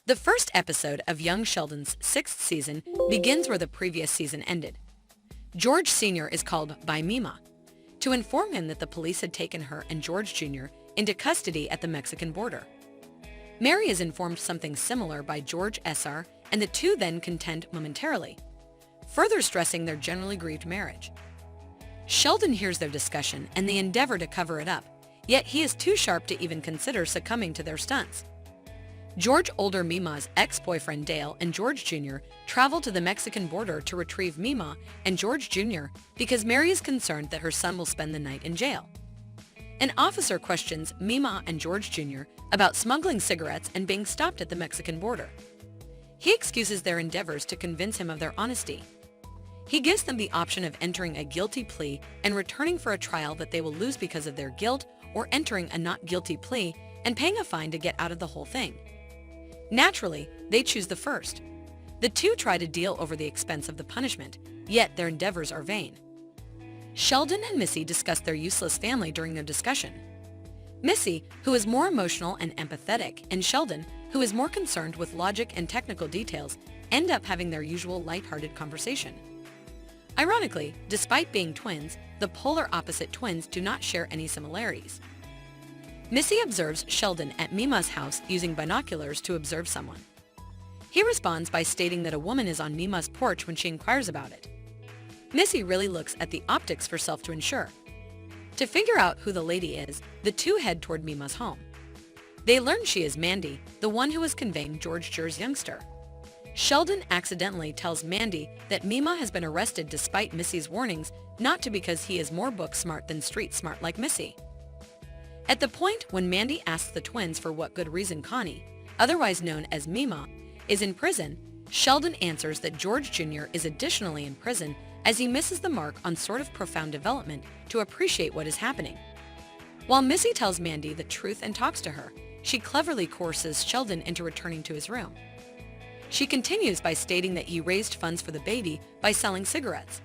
The first episode of young Sheldon's sixth season begins where the previous season ended. George Sr. is called by Mima to inform him that the police had taken her and George Jr. into custody at the Mexican border. Mary is informed something similar by George Sr., and the two then contend momentarily, further stressing their generally grieved marriage. Sheldon hears their discussion and they endeavor to cover it up, yet he is too sharp to even consider succumbing to their stunts. George older Mima's ex-boyfriend Dale and George Jr. travel to the Mexican border to retrieve Mima and George Jr. because Mary is concerned that her son will spend the night in jail. An officer questions Mima and George Jr. about smuggling cigarettes and being stopped at the Mexican border. He excuses their endeavors to convince him of their honesty. He gives them the option of entering a guilty plea and returning for a trial that they will lose because of their guilt, or entering a not guilty plea and paying a fine to get out of the whole thing. Naturally, they choose the first. The two try to deal over the expense of the punishment, yet their endeavors are vain. Sheldon and Missy discuss their useless family during their discussion. Missy, who is more emotional and empathetic, and Sheldon, who is more concerned with logic and technical details, end up having their usual lighthearted conversation. Ironically, despite being twins, the polar opposite twins do not share any similarities. Missy observes Sheldon at Mima's house using binoculars to observe someone. He responds by stating that a woman is on Mima's porch when she inquires about it. Missy really looks at the optics for self to ensure. To figure out who the lady is, the two head toward Mima's home. They learn she is Mandy, the one who was conveying George Jr.'s youngster. Sheldon accidentally tells Mandy that Mima has been arrested despite Missy's warnings, not to because he is more book smart than street smart like Missy. At the point when Mandy asks the twins for what good reason Connie, otherwise known as Mima, is in prison, Sheldon answers that George Jr. is additionally in prison as he misses the mark on sort of profound development to appreciate what is happening. While Missy tells Mandy the truth and talks to her, she cleverly coerces Sheldon into returning to his room. She continues by stating that he raised funds for the baby by selling cigarettes,